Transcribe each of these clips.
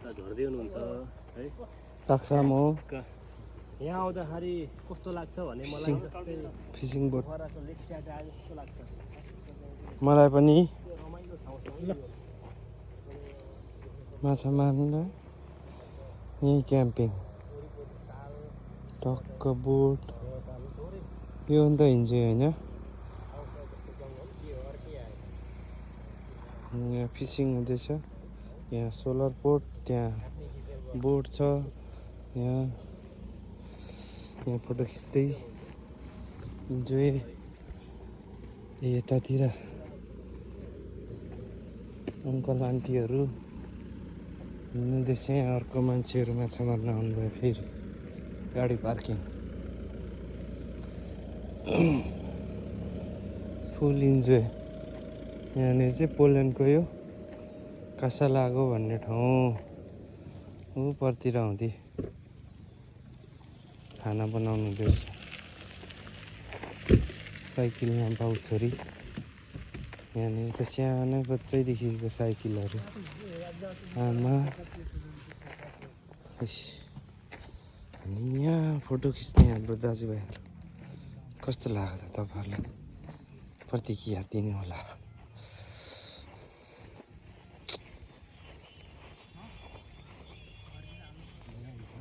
यता झर्दै हुनुहुन्छ है ताक्साम हो यहाँ आउँदाखेरि कस्तो लाग्छ भने मलाई जस्तै फिसिङ बोट पोखराको लेक साइड आए जस्तो लाग्छ मलाई पनि रमाइलो ठाउँ छ माछा मार्न यहीँ क्याम्पिङ टक्क बोट यो अन्त इन्जोय होइन यहाँ फिसिङ हुँदैछ यहाँ सोलर बोट त्यहाँ बोट छ यहाँ फोटो खिच्दै इन्जोय यतातिर अङ्कल आन्टीहरू हिँड्दैछ यहाँ अर्को मान्छेहरू माछा मार्न आउनुभयो फेरि गाडी पार्किङ फुल इन्जोय यहाँनिर चाहिँ पोल्यान्डको यो कासालागो भन्ने ठाउँ ऊपरतिर हुँदै खाना बनाउनु हुँदैछ साइकलमा बाउ छोरी यहाँनिर त सानै बच्चैदेखिको साइकलहरू आमा अनि यहाँ फोटो खिच्ने हाम्रो दाजुभाइहरू कस्तो लाग्यो त तपाईँहरूलाई प्रतिक्रिया दिनु होला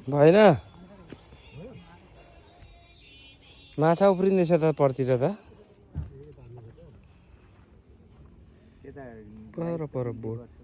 भएन माछा उफ्रिँदैछ त परतिर त पर बोट